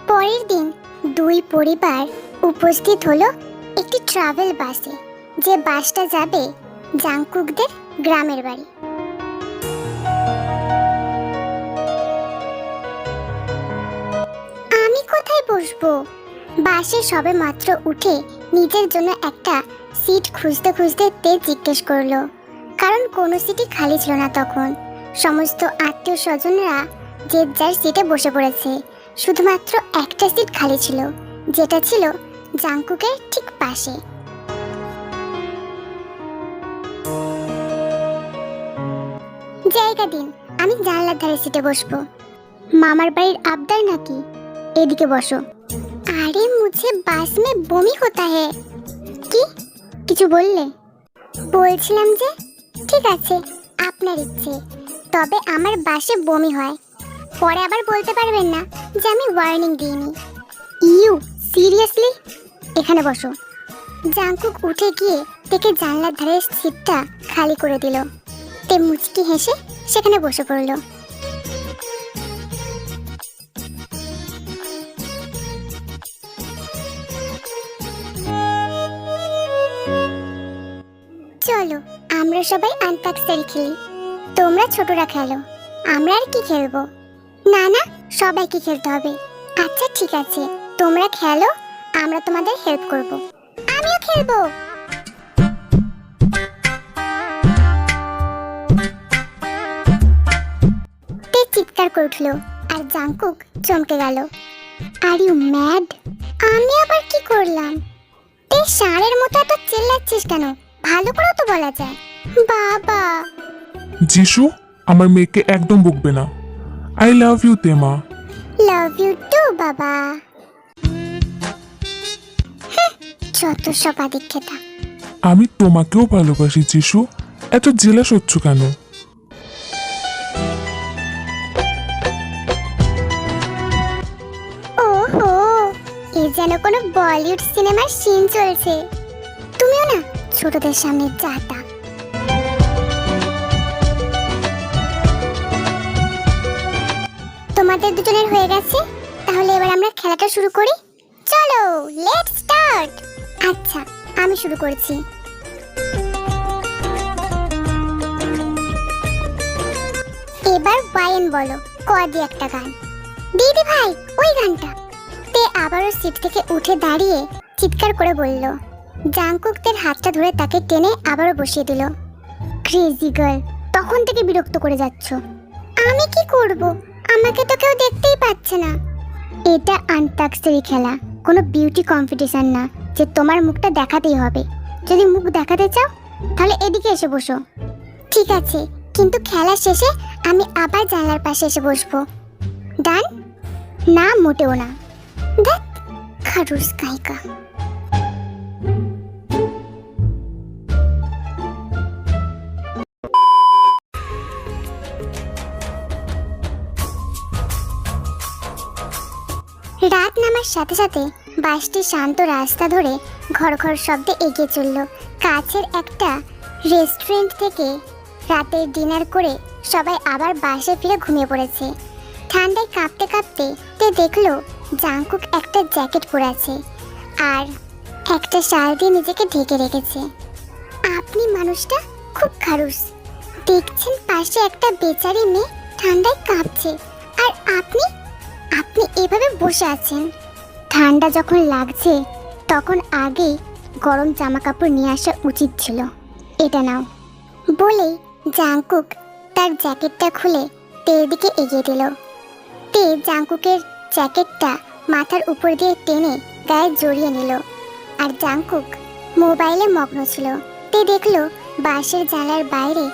পরের দিন দুই পরিবার উপস্থিত হলো একটি ট্রাভেল বাসে, যে বাসটা যাবে জাংকুকদের গ্রামের বাড়ি। আমি কোথায় বসবো? বাসে সবে মাত্র উঠে নিজের জন্য একটা সিট খুঁজতে খুঁজতে তে জিজ্ঞেস করলো, কারণ কোনো সিটই খালি ছিল না তখন। সমস্ত আত্মীয় স্বজনরা যে যার সিটে বসে পড়েছে, শুধুমাত্র একটা সিট খালি ছিল, যেটা ছিল জাংকুকের ঠিক পাশে। জায়গা দিন, আমি জানলার ধারে সিটে বসবো। মামার বাড়ির আবদার নাকি? এদিকে বসো। আরে মুঝে বাস মে বমি হতা হ্যায়। কি কিছু বললে? বলছিলাম যে ঠিক আছে, আপনার ইচ্ছে, তবে আমার বাসে বমি হয়। পরে আবার বলতে পারবেন না যে আমি ওয়ার্নিং দিইনি। You seriously? এখানে বসো। জাংকুক উঠে গিয়ে থেকে জানলার ধারের সিটটা খালি করে দিল। তে মুচকি হেসে সেখানে বসে পড়ল। চলো আমরা সবাই আন্তাক্ষরী খেলি। তোমরা ছোটরা খেলো, আমরা আর কি খেলবো? না না, সবাইকে খেলতে হবে। আচ্ছা ঠিক আছে, তোমরা খেলো, আমরা তোমাদের হেল্প করব। আমিও খেলবো। তে চিৎকার করে উঠলো আর জাংকুক চমকে গেল। Are you mad? আমি আবার কি করলাম? তে ষাঁড়ের মতো এত চিল্লাচ্ছিস কেন? ভালো করে তো বলা যায়। বাবা! যিশু, আমার মেয়েকে একদম বকবে না। আই লাভ ইউ তেমা। লাভ ইউ টু বাবা। যত সব আদিক্ষেতা। আমি তোমাকেও ভালোবাসি যিশু, এত জেলাস হচ্ছ কেন? ওহো, এ যেন কোনো বলিউড সিনেমার সিন চলছে। তুমিও না ছোটদের সামনে যাতা। তোমাদের দুজনের হয়ে গেছে, তাহলে এবার আমরা খেলাটা শুরু করি। চলো লেটস স্টার্ট। আচ্ছা আমি শুরু করছি। এবার ওয়াইন বলো, ক দিয়ে একটা গান। দিদি ভাই ওই গানটা। তে আবারও সিট থেকে উঠে দাঁড়িয়ে চিৎকার করে বলল। জাংকুকদের হাতটা ধরে তাকে টেনে আবারও বসিয়ে দিল। ক্রেজি গার্ল, তখন থেকে বিরক্ত করে যাচ্ছ। আমি কি করব? আমাকে তো কেউ দেখতেই পাচ্ছে না। এটা আন্তাক্ষরী খেলা, কোনো বিউটি কম্পিটিশন না যে তোমার মুখটা দেখাতেই হবে। যদি মুখ দেখাতে চাও তাহলে এদিকে এসে বসো। ঠিক আছে, কিন্তু খেলা শেষে আমি আবার জানলার পাশে এসে বসবো। ডান? না মোটেও না। দেখ খারুস গায়িকা। রাত নামার সাথে সাথে বাসটি শান্ত রাস্তা ধরে ঘর ঘর শব্দে এগিয়ে চলল। কাছের একটা রেস্টুরেন্ট থেকে রাতের ডিনার করে সবাই আবার বাসে ফিরে ঘুমিয়ে পড়েছে। ঠান্ডায় কাঁপতে কাঁপতে তে দেখলো জাংকুক একটা জ্যাকেট পরে আছে আর একটা শাল দিয়ে নিজেকে ঢেকে রেখেছে। আপনি মানুষটা খুব খারুস। দেখছেন পাশে একটা বেচারি মেয়ে ঠান্ডায় কাঁপছে, আর আপনি আপনি এভাবে বসে আছেন। ঠান্ডা যখন লাগছে তখন আগেই গরম জামা কাপড় নিয়ে আসা উচিত ছিল। এটা নাও। বলেই জাংকুক তার জ্যাকেটটা খুলে তের দিকে এগিয়ে দিল। তে জাংকুকের জ্যাকেটটা মাথার উপর দিয়ে টেনে গায়ে জড়িয়ে নিল, আর জাংকুক মোবাইলে মগ্ন ছিল। তে দেখলো বাসের জানালার বাইরে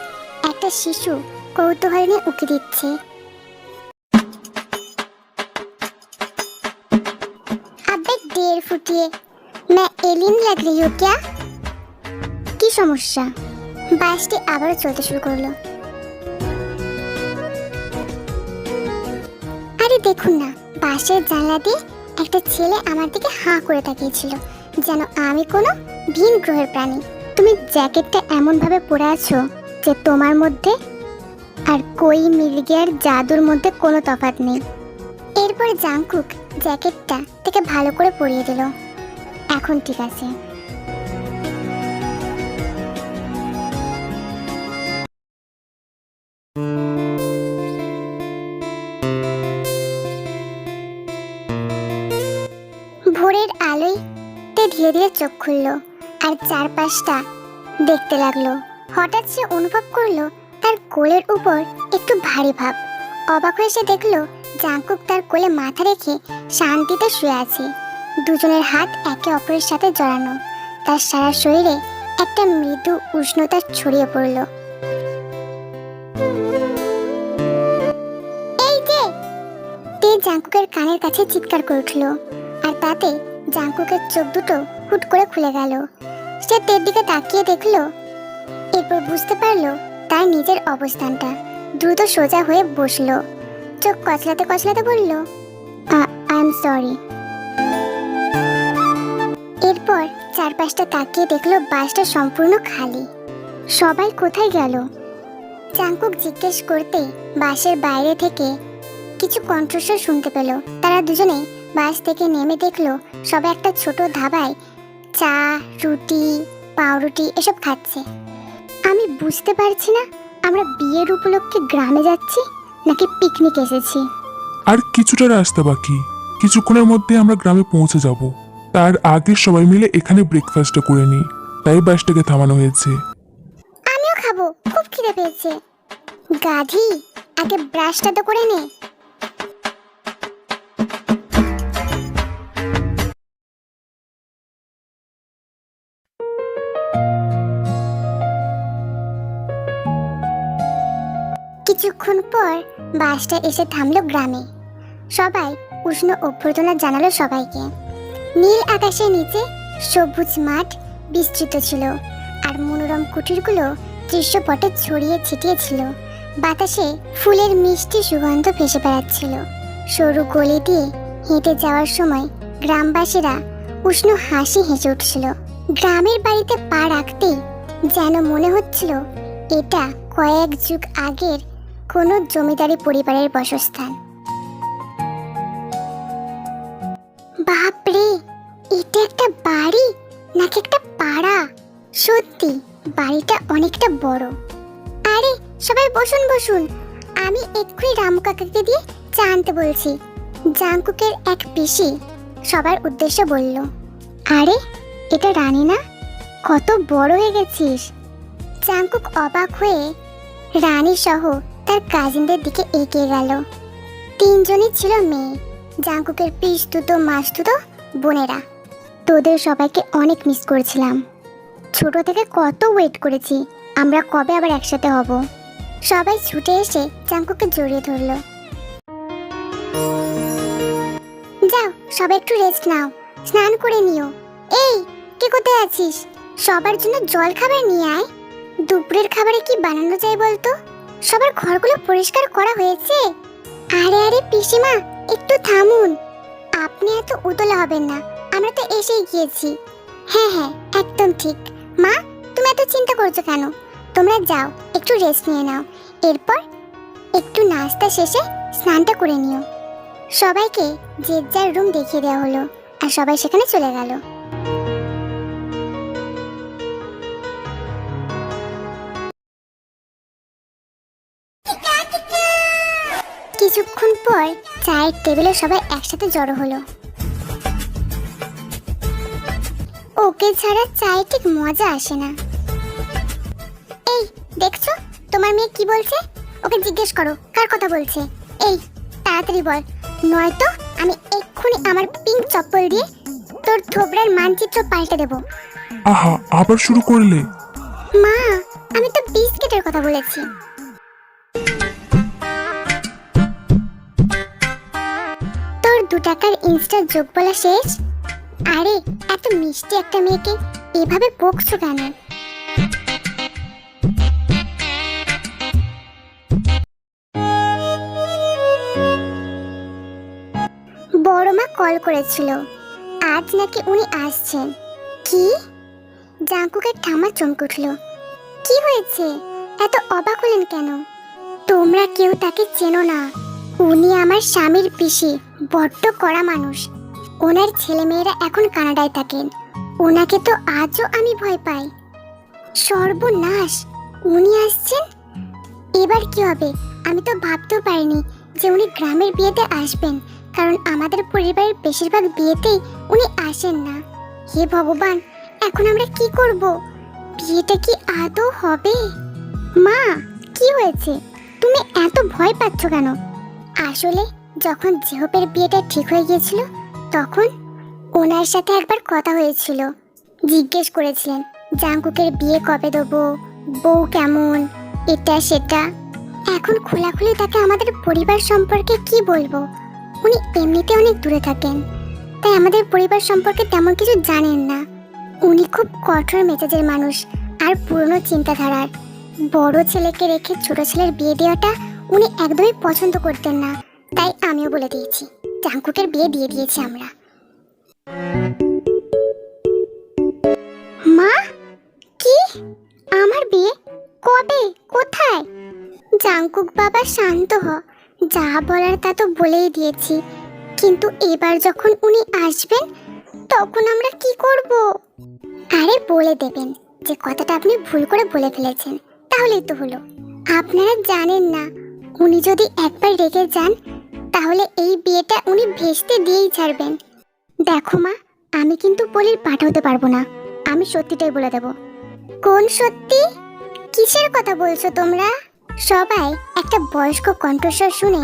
একটা শিশু কৌতূহল নিয়ে উকি দিচ্ছে। আবে দেড় ফুটিয়ে मैं एलियन लग रही हूँ क्या? কি সমস্যা? বাসটি আবারও চলতে শুরু করলো। আরে দেখুন না, বাসের জানলা দিয়ে একটা ছেলে আমার দিকে হাঁ করে তাকিয়েছিল, যেন আমি কোনো ভিন গ্রহের প্রাণী। তুমি জ্যাকেটটা এমন ভাবে পরে আছো যে তোমার মধ্যে আর কই মিল গিয়ার জাদুর মধ্যে কোনো তফাৎ নেই। এরপর জাংকুক জ্যাকেটটা থেকে ভালো করে পরিয়ে দিল। এখন ঠিক আছে। ভোরের আলোয় তে ধীরে ধীরে চোখ খুলল আর চারপাশটা দেখতে লাগলো। হঠাৎ সে অনুভব করলো তার কোলের উপর একটু ভারী ভাব। অবাক হয়ে সে দেখলো জাংকুক তার কোলে মাথা রেখে শান্তিতে শুয়ে আছে। দুজনের হাত একে অপরের সাথে জড়ানো। তার সারা শরীরে একটা মৃদু উষ্ণতা ছড়িয়ে পড়ল। এই যে, তে জাংকুকের কানের কাছে চিৎকার করে উঠল। আর তাতে জাংকুকের চোখ দুটো হুট করে খুলে গেল। সে তের দিকে তাকিয়ে দেখলো, এরপর বুঝতে পারলো তার নিজের অবস্থানটা। দ্রুত সোজা হয়ে বসলো, চোখ কচলাতে কচলাতে বলল, আই এম সরি। এরপর চারপাশটা তাকিয়ে দেখলো বাসটা সম্পূর্ণ খালি। সবাই কোথায় গেল? জাংকুক জিজ্ঞেস করতে বাসের বাইরে থেকে কিছু কণ্ঠস্বর শুনতে পেল। তারা দুজনে বাস থেকে নেমে দেখলো সবাই একটা ছোট ধাবায় চা, রুটি, পাউরুটি এসব খাচ্ছে। আমি বুঝতে পারছি না আমরা বিয়ের উপলক্ষে গ্রামে যাচ্ছি নাকি পিকনিক এসেছি। আর কিছুটা রাস্তা বাকি, কিছুক্ষণের মধ্যে আমরা গ্রামে পৌঁছে যাব। তার আগে সবাই মিলে এখানে ব্রেকফাস্টটা করে নিই, তাই বাসটাকে থামানো হয়েছে। আমিও খাবো, খুব খিদে পেয়েছে। গাধি, আগে ব্রাশটা তো করে নে। কিছুক্ষণ পর বাসটা এসে থামলো গ্রামে। সবাই উষ্ণ অভ্যর্থনা জানালো সবাইকে। নীল আকাশের নিচে সবুজ মাঠ বিস্তৃত ছিল আর মনোরম কুটিরগুলো দৃশ্যপটে ছড়িয়ে ছিটিয়ে ছিল। বাতাসে ফুলের মিষ্টি সুগন্ধ ভেসে বেড়াচ্ছিল। সরু গলি দিয়ে হেঁটে যাওয়ার সময় গ্রামবাসীরা উষ্ণ হাসি হেসে উঠছিল। গ্রামের বাড়িতে পা রাখতেই যেন মনে হচ্ছিল এটা কয়েক যুগ আগের কোনো জমিদারি পরিবারের বাসস্থান। বাপরে, এটা একটা বাড়ি নাকি একটা পাড়া? সত্যি বাড়িটা অনেকটা বড়। আরে সবাই বসুন বসুন, আমি এক্ষুনি রামু কাকাকে দিয়ে চা আনতে বলছি। জাংকুকের এক পিসি সবার উদ্দেশ্যে বলল। আরে এটা রানী না? কত বড় হয়ে গেছিস। জাংকুক অবাক হয়ে রানী সহ তার কাজিনদের দিকে এগিয়ে গেল। তিনজনই ছিল মেয়ে, জাংকুকের পিসতুতো মাসতুতো বোনেরা। তোদের সবাইকে অনেক মিস করেছিলাম। ছোট থেকে কত ওয়েট করেছি আমরা কবে আবার একসাথে হব। সবাই ছুটে এসে জাংকুককে জড়িয়ে ধরল। যাও সবাই একটু রেস্ট নাও, স্নান করে নিও। এই, কে কোথায় আছিস? সবার জন্য জল খাবার নিয়ে আয়। দুপুরের খাবারে কি বানানো যায় বলতো? সবার ঘরগুলো পরিষ্কার করা হয়েছে? আরে আরে পিসিমা, একটু থামুন। আপনি এত উতলা হবেন না, আমরা তো এসেই গিয়েছি। হ্যাঁ হ্যাঁ, একদম ঠিক। মা, তুমি এত চিন্তা করছো কেন? তোমরা যাও একটু রেস্ট নিয়ে নাও, এরপর একটু নাস্তা শেষে স্নানটা করে নিও। সবাইকে যে যার রুম দেখিয়ে দেওয়া হলো আর সবাই সেখানে চলে গেল। কিছুক্ষণ পর চায়ের টেবিলে সবাই একসাথে জড়ো হলো। ওকে ছাড়া চায়ে ঠিক মজা আসে না। এই দেখছো তোমার মেয়ে কি বলছে? ওকে জিজ্ঞেস করো কার কথা বলছে। এই তাড়াতাড়ি বল, নয়তো আমি এক্ষুনি আমার পিঙ্ক চপ্পল দিয়ে তোর থোবড়ার মানচিত্র পাল্টে দেব। আহা, আবার শুরু করলে? মা, আমি তো বিস্কিটের কথা বলেছি। তোর 2 টাকার ইনস্টা যোগ বলা শেষ? আরে এত মিষ্টি একটা মেয়েকে এভাবে বকছো কেন? বড় মা কল করেছিল, আজ নাকি উনি আসছেন। কি? জাংকুকের ঠাম্মা চমকে উঠল। কি হয়েছে? এত অবাক হলেন কেন? তোমরা কেউ তাকে চেনো না। উনি আমার স্বামীর পিসি, বড্ড কড়া মানুষ। ওনার ছেলেমেয়েরা এখন কানাডায় থাকেন। ওনাকে তো আজও আমি ভয় পাই। সর্বনাশ, উনি আসছেন। এবার কি হবে? আমি তো ভাবতেও পারিনি যে উনি গ্রামের বিয়েতে আসবেন, কারণ আমাদের পরিবারের বেশিরভাগ বিয়েতেই উনি আসেন না। হে ভগবান, এখন আমরা কি করব? বিয়েটা কি আদৌ হবে? মা, কি হয়েছে? তুমি এত ভয় পাচ্ছ কেন? আসলে যখন জেহপের বিয়েটা ঠিক হয়ে গিয়েছিল, তখন ওনার সাথে একবার কথা হয়েছিল। জিজ্ঞেস করেছিলেন জাংকুকের বিয়ে কবে দেবো, বউ কেমন, এটা সেটা। এখন খোলাখুলি তাকে আমাদের পরিবার সম্পর্কে কি বলবো? উনি এমনিতে অনেক দূরে থাকেন, তাই আমাদের পরিবার সম্পর্কে তেমন কিছু জানেন না। উনি খুব কঠোর মেজাজের মানুষ আর পুরনো চিন্তাধারার। বড় ছেলেকে রেখে ছোট ছেলের বিয়ে দেওয়াটা উনি একদমই পছন্দ করতেন না। তাই আমিও বলে দিয়েছি, জাংকুকের বিয়ে দিয়ে দিয়েছি আমরা। মা, কি? আমার বিয়ে কবে, কোথায়? জাংকুক বাবা, শান্ত হ। যা বলার তা তো বলেই দিয়েছি, কিন্তু এবার যখন উনি আসবেন তখন আমরা কি করব? আরে বলে দেবেন যে কথাটা আপনি ভুল করে বলে ফেলেছেন, তাহলেই তো হলো। আপনারা জানেন না, উনি যদি একবার রেগে যান তাহলে এই বিয়েটা উনি ভেস্তে দিয়েই ছাড়বেন। দেখো মা, আমি কিন্তু পলির পাঠাতে পারবো না। আমি সত্যিটাই বলে দেব। কোন সত্যি? কিসের কথা বলছো তোমরা? সবাই একটা বয়স্ক কণ্ঠস্বর শুনে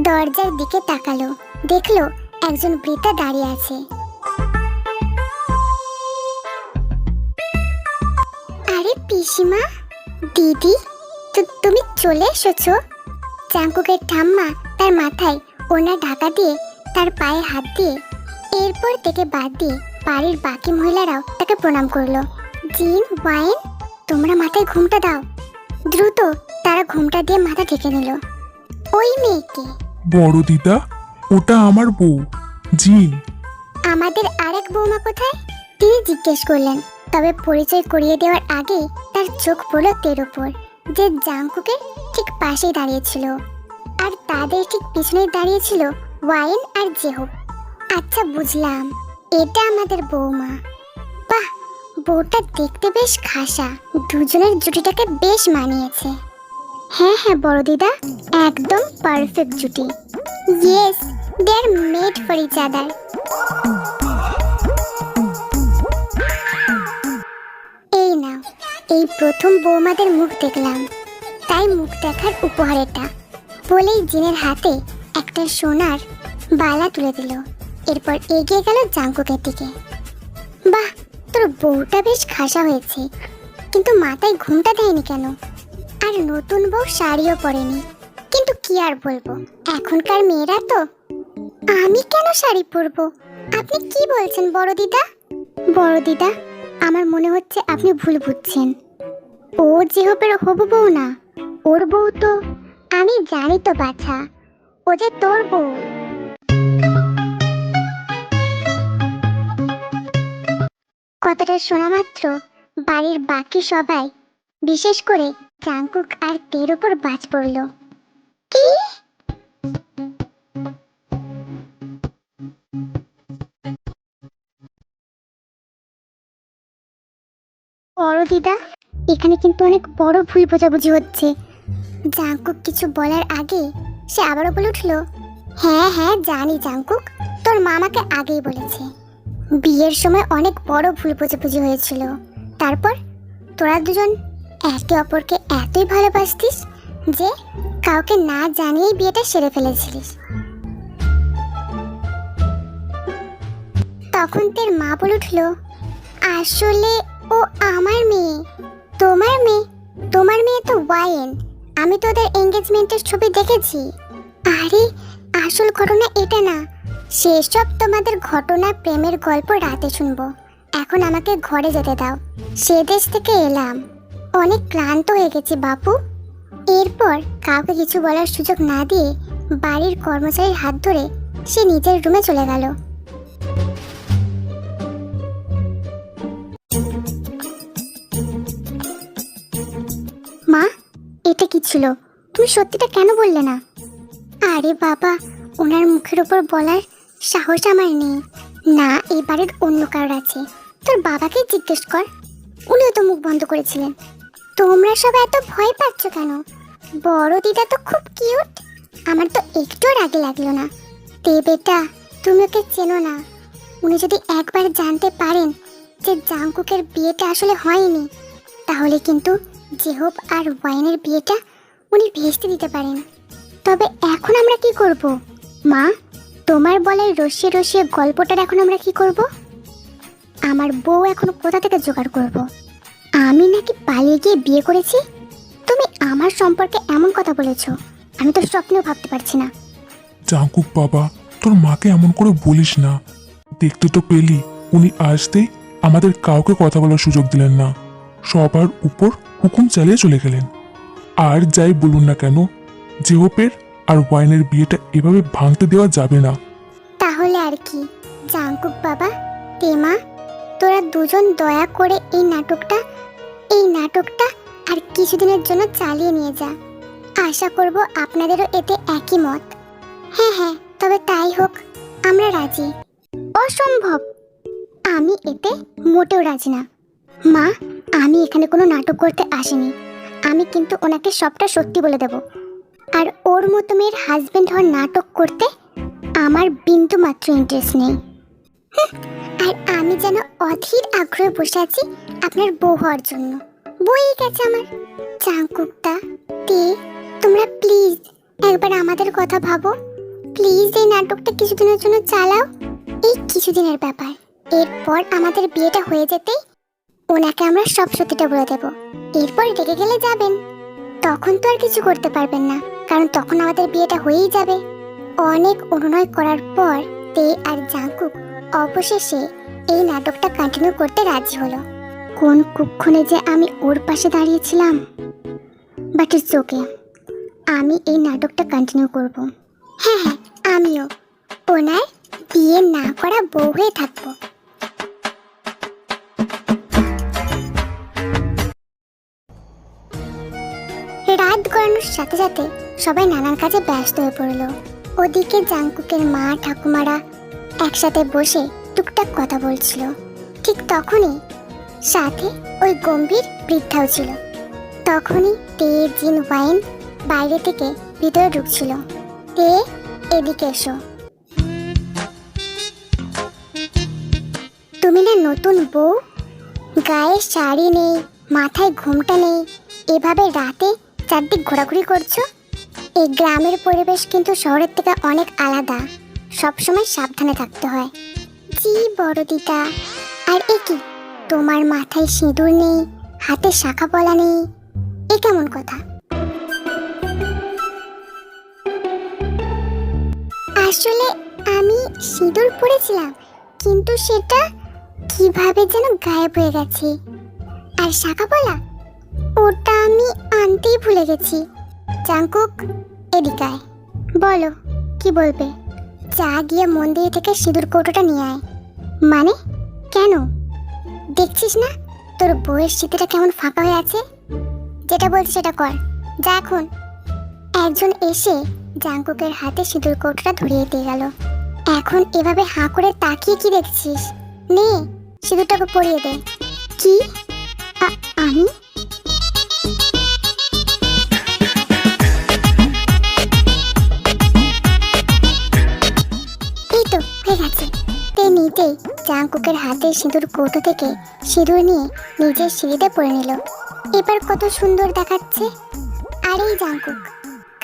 দরজার দিকে তাকালো। দেখলো একজন বৃদ্ধা দাঁড়িয়ে আছে। আরে পিসিমা, দিদি, তুমি চলে এসেছো? জাংকুকের ঠাম্মা তার মাথায় ওনা ঢাকা দিয়ে তার পায়ে হাত দিয়ে এরপর থেকে বাদ দিয়ে বাড়ির বাকি মহিলারাও তাকে প্রণাম করলো। জিন, ওয়াইন, তোমরা মাথায় ঘুমটা দাও। দ্রুত তারা ঘুমটা দিয়ে মাথা ঢেকে নিল। ওই মেয়েকে? বড় দিদা, ওটা আমার বউ জিন। আমাদের আরেক বৌমা কোথায়? তিনি জিজ্ঞেস করলেন। তবে পরিচয় করিয়ে দেওয়ার আগে তার চোখ পড়ল তের উপর, যে জাংকুকের ঠিক পাশেই দাঁড়িয়েছিল। আর তাদের ঠিক পিছনেই দাঁড়িয়েছিল ওয়াইন আর জেহব। আচ্ছা, বুঝলাম, এটা আমাদের বৌমা। বাহ, বউটা দেখতে বেশ খাসা। দুজনের জুটিটাকে বেশ মানিয়েছে। হ্যাঁ হ্যাঁ বড় দিদা, একদম পারফেক্ট জুটি। Yes, they are made for each other. এই নাও, এই প্রথম বৌমাদের মুখ দেখলাম, তাই মুখ দেখার উপহার এটা বলেই জিনের হাতে একটা সোনার বালা তুলে দিল। এরপর এগিয়ে গেল জাংকুকের দিকে। বাহ, তোর বউটা বেশ খাসা হয়েছে, কিন্তু মাথায় ঘুমটা দেয়নি কেন? আর নতুন বউ শাড়িও পরেনি, কিন্তু কি আর বলবো, এখনকার মেয়েরা তো। আমি কেন শাড়ি পরবো? আপনি কি বলছেন বড় দিদা? বড় দিদা, আমার মনে হচ্ছে আপনি ভুল বুঝছেন। ও জেহবের হবু বউ না, ওর বউ তো। আমি জানি তো বাছা, ও যে তোর বউ। কথাটা শোনা মাত্র বাড়ির বাকি সবাই, বিশেষ করে জাংকুক আর তের উপর বাজ পড়ল। কি? বড় দিদা, এখানে কিন্তু অনেক বড় ভুল বোঝাবুঝি হচ্ছে। জাংকুক কিছু বলার আগে সে আবারও বলে উঠল, হ্যাঁ হ্যাঁ জানি জাংকুক, তোর মামাকে আগেই বলেছে। বিয়ের সময় অনেক বড় ভুল বোঝাবুঝি হয়েছিল। তারপর তোরা দুজন একে অপরকে এতই ভালোবাসতিস যে কাউকে না জানিয়েই বিয়েটা সেরে ফেলেছিলিস। তখন তোর মা বলে উঠল, আসলে ও আমার মেয়ে। তোমার মেয়ে? তোমার মেয়ে তো ওয়াইন, আমি তো ওদের এঙ্গেজমেন্টের ছবি দেখেছি। আরে আসল ঘটনা এটা না, সেসব তোমাদের ঘটনা, প্রেমের গল্প রাতে শুনবো। এখন আমাকে ঘরে যেতে দাও, সে দেশ থেকে এলাম, অনেক ক্লান্ত হয়ে গেছি বাপু। এরপর কাউকে কিছু বলার সুযোগ না দিয়ে বাড়ির কর্মচারীর হাত ধরে সে নিজের রুমে চলে গেল। মা, এটা কি ছিল? তুমি সত্যিটা কেন বললে না? আরে বাবা, ওনার মুখের উপর বলার সাহস আমার নেই। না, এই বাড়ির অন্য কারোর আছে। তোর বাবাকে জিজ্ঞেস কর, উনিও তো মুখ বন্ধ করেছিলেন। তোমরা সবাই এত ভয় পাচ্ছ কেন? বড় দিদা তো খুব কিউট, আমার তো একটুও রাগে লাগলো না। তে বেটা, তুমি ওকে চেনো না। উনি যদি একবার জানতে পারেন যে জাংকুকের বিয়েটা আসলে হয়নি, তাহলে কিন্তু জেহব আর ওয়াইনের বিয়েটা উনি ভেস্তে দিতে পারেন। তবে এখন আমরা কি করব? মা, তোমার বলে রসিয়ে রসিয়ে গল্পটার এখন আমরা কি করব? আমার বউ এখন কোথা থেকে জোগাড় করব? আমি নাকি পালিয়ে গিয়ে বিয়ে করেছি? তুমি আমার সম্পর্কে এমন কথা বলেছো, আমি তো স্বপ্নেও ভাবতে পারছি না। জাঙ্কুক বাবা, তোর মাকে এমন করে বলিস না। দেখতে তো পেলি, উনি আসতেই আমাদের কাউকে কথা বলার সুযোগ দিলেন না, সবার উপর হুকুম চালিয়ে চলে গেলেন। আর যাই বলুন না কেন, জেহপের আর ওয়াইনের বিয়েটা এভাবে ভাঙতে দেওয়া যাবে না। তাহলে আর কি, জাংকুক বাবা, তেমা, তোরা দুজন দয়া করে এই নাটকটা আর কিছুদিনের জন্য চালিয়ে নিয়ে যা। আশা করব আপনাদেরও এতে একই মত। হ্যাঁ হ্যাঁ, তবে তাই হোক, আমরা রাজি। অসম্ভব, আমি এতে মোটেও রাজি না। মা, আমি এখানে কোনো নাটক করতে আসিনি। আমি কিন্তু ওনাকে সবটা সত্যি বলে দেব। আর ওর মতো মেয়ের হাজবেন্ড হওয়ার নাটক করতে আমার বিন্দু মাত্র ইন্টারেস্ট নেই। আর আমি যেন অধীর আগ্রহে বসে আছি আপনার বউ হওয়ার জন্য। বই গেছে আমার। জাংকুকদা, তে, তোমরা প্লিজ একবার আমাদের কথা ভাবো। প্লিজ এই নাটকটা কিছুদিনের জন্য চালাও। এই কিছুদিনের ব্যাপার, এরপর আমাদের বিয়েটা হয়ে যেতেই ওনাকে আমরা সব সত্যিটা বলে দেব। এরপর রেগে গেলে যাবেন, তখন তো আর কিছু করতে পারবেন না, কারণ তখন আমাদের বিয়েটা হয়েই যাবে। অনেক অনুনয় করার পর তে আর জাংকুক অবশেষে এই নাটকটা কন্টিনিউ করতে রাজি হলো। কোন কুক্ষণে যে আমি ওর পাশে দাঁড়িয়েছিলাম, বাট ইটস ওকে, আমি এই নাটকটা কন্টিনিউ করব। হ্যাঁ হ্যাঁ, আমিও ওনার বিয়ে না করা বউ হয়ে থাকবো। রাত গড়ানোর সাথে সাথে সবাই নানান কাজে ব্যস্ত হয়ে পড়ল। ওদিকে জাংকুকের মা ঠাকুমারা একসাথে বসে টুকটাক কথা বলছিল। ঠিক তখনই সাথে ওই গম্ভীর বৃদ্ধাও ছিল। তখনই তে, জিন, ওয়াইন বাইরে থেকে ভিতরে ঢুকছিল। তে, এদিকে এসো। তুমি না নতুন বউ, গায়ে শাড়ি নেই, মাথায় ঘোমটা নেই, এভাবে রাতে চারদিক ঘোরাঘুরি করছো। এই গ্রামের পরিবেশ কিন্তু শহরের থেকে অনেক আলাদা, সবসময় সাবধানে থাকতে হয়। জি বড় দিদা। আর এ কি, তোমার মাথায় সিঁদুর নেই, হাতে শাখা পলা নেই, এ কেমন কথা? আসলে আমি সিঁদুর পরেছিলাম, কিন্তু সেটা কিভাবে যেন গায়েব হয়ে গেছে। আর শাখা পলা, ওটা আমি আনতেই ভুলে গেছি। জাংকুক, এদিকে আয়, বলো কি বলবে। যা গিয়ে মন্দির থেকে সিঁদুর কৌটোটা নিয়ে আয়। মানে কেন? দেখছিস না তোর বউয়ের স্মৃতিটা কেমন ফাঁকা হয়ে আছে? যেটা বলছি সেটা কর, যা এখন। একজন এসে জাংকুকের হাতে সিঁদুর কৌটোটা ধরিয়ে দিয়ে গেল। এখন এভাবে হাঁ করে তাকিয়ে কি দেখছিস? নে, সিঁদুরটাকে পরিয়ে দে। কি? আমি? এই তো হয়ে গেছে। তে নিজেই জাংকুকের হাতে সিঁদুর কৌটো থেকে সিঁদুর নিয়ে নিজের সিঁড়িতে পরে নিল। এবার কত সুন্দর দেখাচ্ছে। আর এই জাংকুক,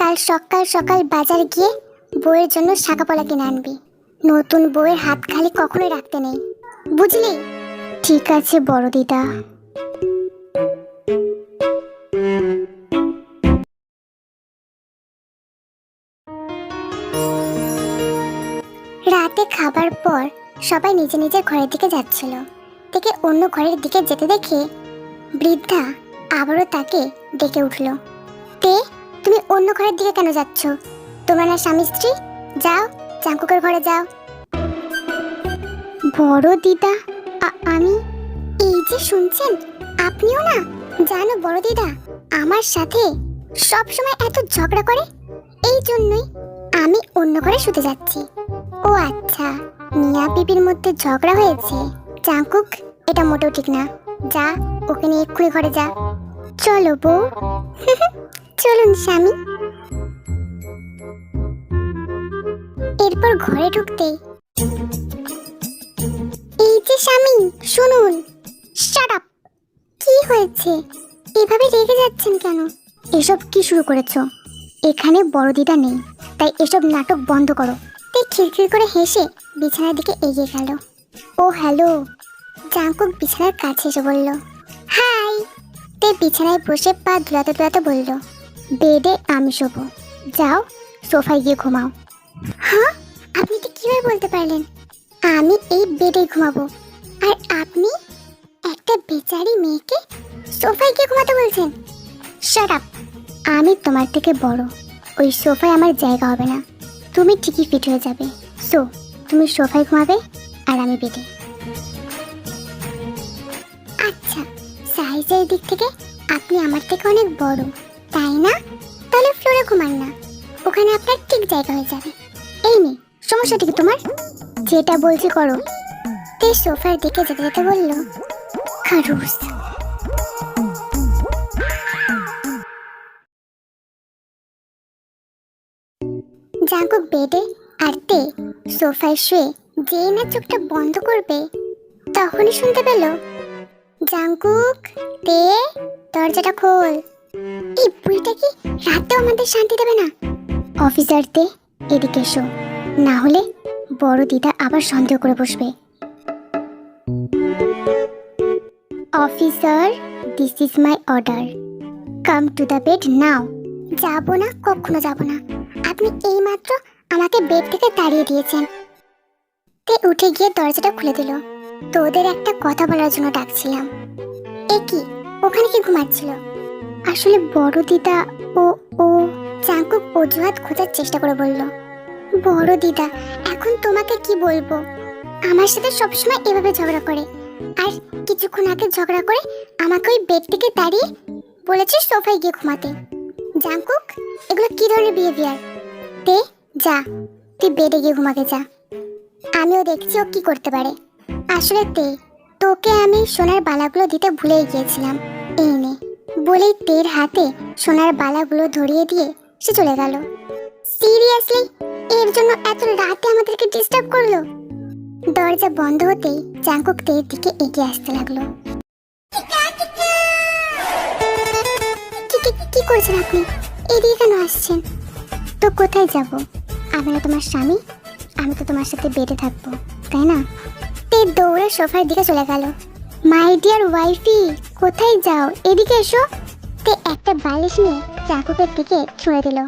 কাল সকাল সকাল বাজার গিয়ে বউয়ের জন্য শাকাপলা কিনে আনবি। নতুন বউয়ের হাত খালি কখনোই রাখতে নেই, বুঝলি? ঠিক আছে বড় দিদা। রাতে খাবার পর সবাই নিজে নিজের ঘরের দিকে যাচ্ছিল। থেকে অন্য ঘরের দিকে যেতে দেখে বৃদ্ধা আবারও তাকে ডেকে উঠল। তে, তুমি অন্য ঘরের দিকে কেন যাচ্ছ? তোমরা না স্বামী স্ত্রী? যাও, জাংকুকের ঘরে যাও। বড় দিদা, আমি? এই যে শুনছেন, আপনিও না? জানো বড় দিদা, আমার সাথে সব সময় এত ঝগড়া করে, এই জন্যই আমি অন্য ঘরে শুতে যাচ্ছি। ও আচ্ছা, মিয়া বিবির মধ্যে ঝগড়া হয়েছে। জাঙ্কুক, এটা মোটেও ঠিক না। যা, ওকে নিয়ে এক্ষুনি ঘরে যা। চলো বউ। চলুন স্বামী। এরপর ঘরে ঢুকতেই, এই যে স্বামী, শুনুন। Shut up. কি হয়েছে? এভাবে রেগে যাচ্ছেন কেন? এসব কি শুরু করেছো? এখানে বড় দিদা নেই, তাই এসব নাটক বন্ধ করো। তে খিলখিল করে হেসে বিছানার দিকে এগিয়ে গেল। ও হ্যালো। জাঙ্কুক বিছানার কাছে এসে বলল, হাই। তে বিছানায় বসে পা দুলাতে দুলাতে বলল, বেডে আমি শোবো। যাও, সোফায় গিয়ে ঘুমাও। হ্যাঁ, আপনি তো কিভাবে বলতে পারলেন আমি এই বেডে ঘুমাবো? আর আপনি একটা বেচারি মেয়েকে সোফায় গিয়ে ঘুমাতে বলছেন? Shut up. আমি তোমার থেকে বড়, ওই সোফায় আমার জায়গা হবে না। তুমি ঠিকই ফিট হয়ে যাবে। সো তুমি সোফায় ঘুমাবে আর আমি বেডে। আচ্ছা, সাইজের দিক থেকে আপনি আমার থেকে অনেক বড়, তাই না? তাহলে ফ্লোরে ঘুমান না, ওখানে আপনার ঠিক জায়গা হয়ে যাবে। এই মেয়ে, সমস্যাটা কি তোমার? যেটা বলছি করো। তে সোফার দিকে যেতে যেতে বলল, খারুস। জাঙ্কুক বেডে আর তে সোফায় শুয়ে যেই না চোখটা বন্ধ করবে, তখনই শুনতে পেল, জাঙ্কুক, তে দরজাটা খোল। এই বুড়িটা কি রাতেও আমাদের শান্তি দেবে না? অফিসার তে, এদিকে এসো, না হলে বড় দিদা আবার সন্দেহ করে বসবে। Officer, this is my order, come to the bed now. যাবো না, কখনো যাব না। আপনি এইমাত্র আমাকে বেড থেকে তাড়িয়ে দিয়েছেন। তে উঠে গিয়ে দরজাটা খুলে দিল। তোদের একটা কথা বলার জন্য ডাকছিলাম। এ কি, ওখানে কি ঘুমাচ্ছিল? আসলে বড় দিদা ও ও জাঙ্কুক অজুহাত খোঁজার চেষ্টা করে বলল, বড় দিদা, এখন তোমাকে কি বলবো? আমার সাথে সবসময় এভাবে ঝগড়া করে, আর কিছুক্ষণ আগে ঝগড়া করে আমাকে ওই বেড থেকে তাড়িয়ে বলেছিস সোফায় গিয়ে ঘুমাতে। জাঙ্কুক, এগুলো কি ধরনের বিহেভিয়ার? তে যা, তুই বেডে গিয়ে ঘুমাকে যা। আমিও দেখছি ও কি করতে পারে। আসলে তে, তোকে আমি সোনার বালাগুলো দিতে ভুলেই গিয়েছিলাম, এই নে। বলেই তের হাতে সোনার বালাগুলো ধরিয়ে দিয়ে সে চলে গেল। সিরিয়াসলি, এর জন্য এত রাতে আমাদেরকে ডিস্টার্ব করলো? দরজা বন্ধ হতেই জাঙ্কুক তের দিকে এগিয়ে আসতে লাগলো। কি করছেন আপনি? এদিকে কেন আসছেন? তো কোথায় যাব? আমি না তোমার স্বামী, আমি তো তোমার সাথে বেডে থাকবো, তাই না? তে দৌড়ে সোফার দিকে চলে গেল। মাই ডিয়ার ওয়াইফি, কোথায় যাও? এদিকে এসো। তে একটা বালিশ নিয়ে জাঙ্কুকের দিকে ছুঁড়ে দিল।